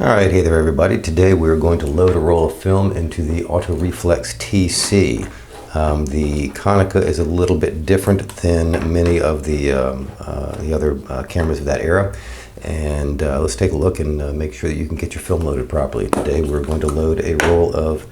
Alright, hey there everybody. Today we're going to load a roll of film into the Autoreflex TC. The Konica is a little bit different than many of the other cameras of that era. And let's take a look and make sure that you can get your film loaded properly. Today we're going to load a roll of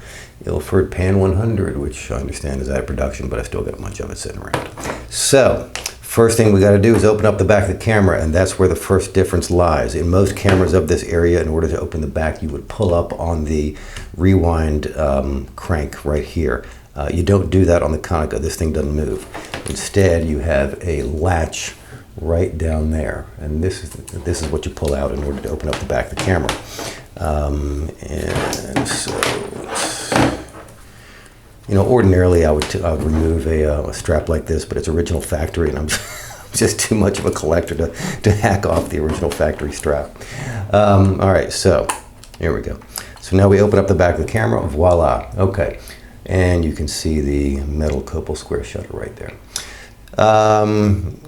Ilford Pan 100, which I understand is out of production, but I still got a bunch of it sitting around. So, first thing we got to do is open up the back of the camera, and that's where the first difference lies. In most cameras of this area, in order to open the back, you would pull up on the rewind crank right here. You don't do that on the Konica. This thing doesn't move. Instead, you have a latch right down there, and this is what you pull out in order to open up the back of the camera. And so, you know, ordinarily I would remove a strap like this, but it's original factory, and I'm just too much of a collector to hack off the original factory strap. All right, so here we go. So now we open up the back of the camera. Voila. Okay, and you can see the metal copal square shutter right there.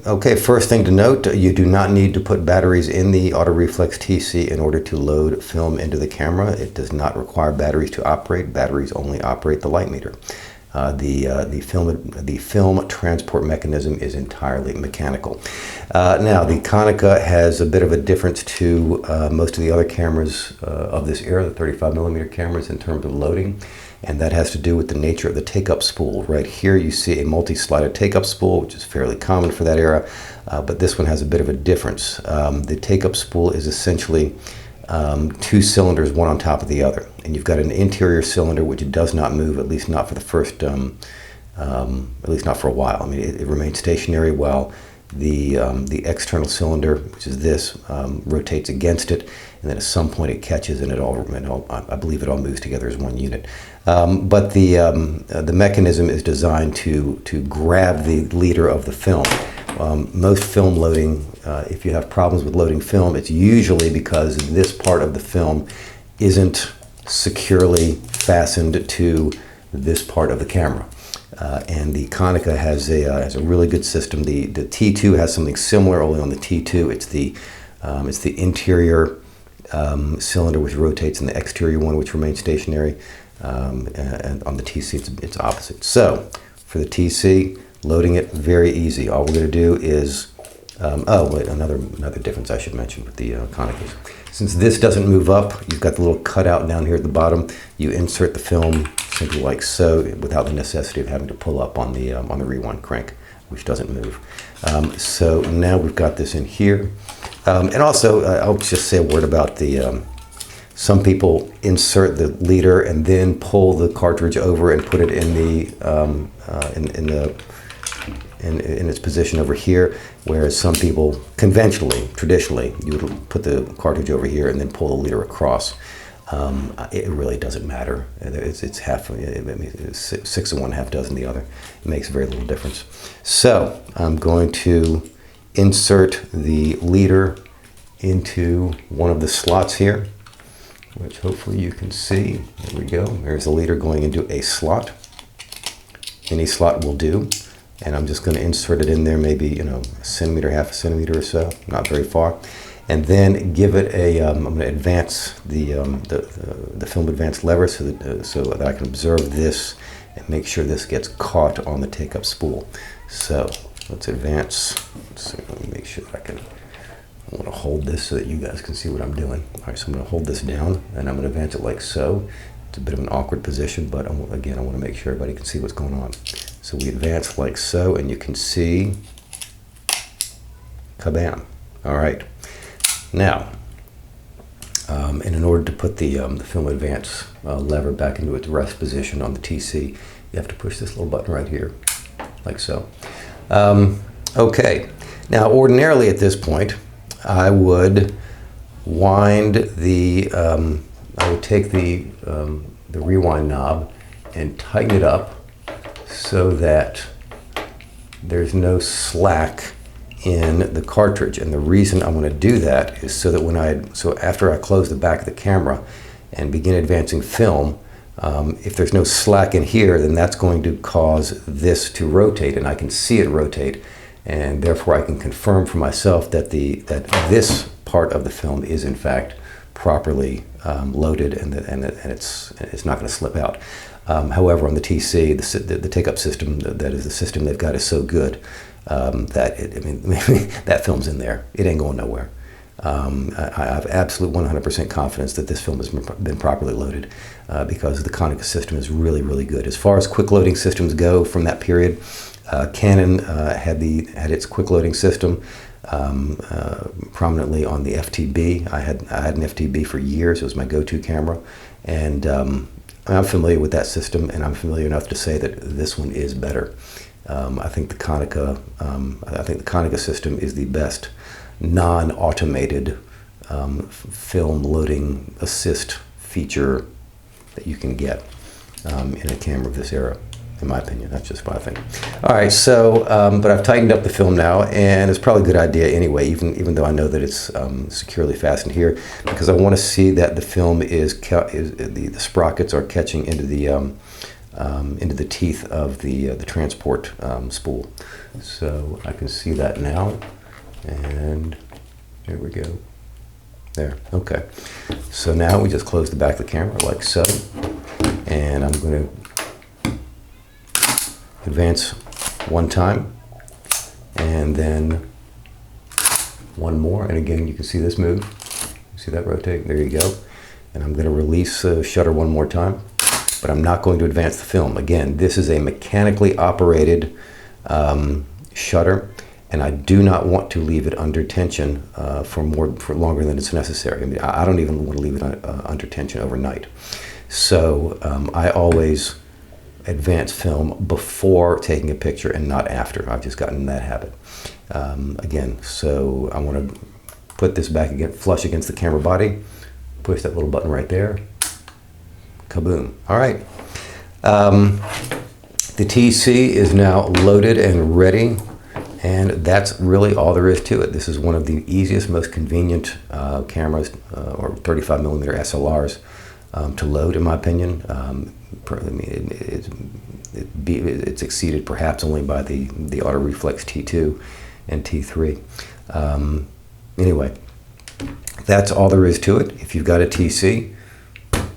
Okay, first thing to note, you do not need to put batteries in the Autoreflex TC in order to load film into the camera. It does not require batteries to operate. Batteries only operate the light meter. The film transport mechanism is entirely mechanical. Now, the Konica has a bit of a difference to most of the other cameras of this era, the 35mm cameras, in terms of loading. And that has to do with the nature of the take-up spool. Right here you see a multi-slided take-up spool, which is fairly common for that era, but this one has a bit of a difference. The take-up spool is essentially two cylinders, one on top of the other. And you've got an interior cylinder which does not move, at least not for the first, at least not for a while. I mean, it remains stationary while the external cylinder, which is this, rotates against it, and then at some point it catches, and I believe it all moves together as one unit. But the mechanism is designed to grab the leader of the film. Most film loading, if you have problems with loading film, it's usually because this part of the film isn't securely fastened to this part of the camera. And the Konica has a really good system. The T2 has something similar, only on the T2 it's the interior cylinder which rotates, and the exterior one which remains stationary. And on the TC it's opposite. So for the TC, loading it very easy. All we're going to do is oh wait, another difference I should mention with the Konicas. Since this doesn't move up, you've got the little cutout down here at the bottom. You insert the film simply like so, without the necessity of having to pull up on the rewind crank, which doesn't move. So now we've got this in here. And also, I'll just say a word about the, some people insert the leader and then pull the cartridge over and put it in in its position over here, whereas some people traditionally, you would put the cartridge over here and then pull the leader across. It really doesn't matter. It's half, I mean, it's 6 of one, half dozen the other. It makes very little difference. So I'm going to insert the leader into one of the slots here, which hopefully you can see. There we go. There's the leader going into a slot. Any slot will do. And I'm just going to insert it in there, maybe, you know, a centimeter, half a centimeter or so, not very far. And then give it a, I'm going to advance the film advance lever so that I can observe this and make sure this gets caught on the take-up spool. So let's advance. Let's see, let me make sure that I want to hold this so that you guys can see what I'm doing. All right, so I'm going to hold this down, and I'm going to advance it like so. It's a bit of an awkward position, but again, I want to make sure everybody can see what's going on. So we advance like so, and you can see, kabam. All right. Now, and in order to put the film advance lever back into its rest position on the TC, you have to push this little button right here, like so. Okay. Now, ordinarily at this point, I would wind the, I would take the rewind knob and tighten it up so that there's no slack in the cartridge. And the reason I want to do that is so that after I close the back of the camera and begin advancing film, if there's no slack in here, then that's going to cause this to rotate, and I can see it rotate, and therefore I can confirm for myself that this part of the film is in fact properly loaded, and it's not going to slip out. However, on the TC, the take-up system, that is the system they've got, is so good that that film's in there. It ain't going nowhere. I have absolute 100% confidence that this film has been properly loaded because the Konica system is really, really good. As far as quick loading systems go from that period, Canon had its quick loading system prominently on the FTB. I had an FTB for years. It was my go-to camera, and I'm familiar with that system, and I'm familiar enough to say that this one is better. I think the Konica system is the best non-automated film loading assist feature that you can get in a camera of this era, in my opinion. That's just my opinion. All right, so, but I've tightened up the film now, and it's probably a good idea anyway, even though I know that it's securely fastened here, because I want to see that the film the sprockets are catching into the teeth of the transport spool. So I can see that now, and here we go. There, okay. So now we just close the back of the camera like so, and I'm going to advance one time, and then one more, and again you can see this move. See that rotate? There you go. And I'm going to release the shutter one more time, but I'm not going to advance the film. Again, this is a mechanically operated shutter, and I do not want to leave it under tension for longer than it's necessary. I mean, I don't even want to leave it under tension overnight. So I always advance film before taking a picture and not after. I've just gotten in that habit. Again, so I want to put this back again, flush against the camera body, push that little button right there, kaboom. All right. The TC is now loaded and ready, and that's really all there is to it. This is one of the easiest, most convenient cameras, or 35mm SLRs, to load, in my opinion. It's exceeded perhaps only by the Autoreflex T2 and T3. Anyway, that's all there is to it. If you've got a TC,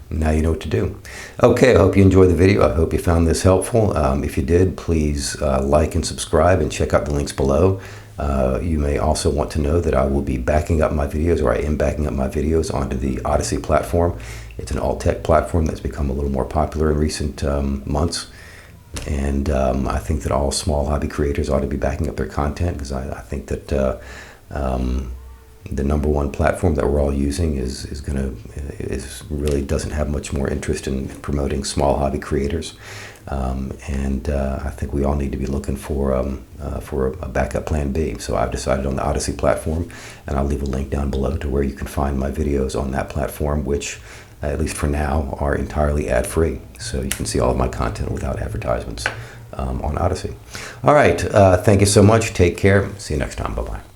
now you know what to do. Okay, I hope you enjoyed the video. I hope you found this helpful. If you did, please like and subscribe and check out the links below. You may also want to know that I will be backing up my videos, or I am backing up my videos onto the Odysee platform. It's an all-tech platform that's become a little more popular in recent months. And I think that all small hobby creators ought to be backing up their content, because I think that the #1 platform that we're all using really doesn't have much more interest in promoting small hobby creators. I think we all need to be looking for a backup plan B. So I've decided on the Odysee platform, and I'll leave a link down below to where you can find my videos on that platform, which, at least for now, are entirely ad-free. So you can see all of my content without advertisements on Odysee. All right, thank you so much. Take care. See you next time. Bye-bye.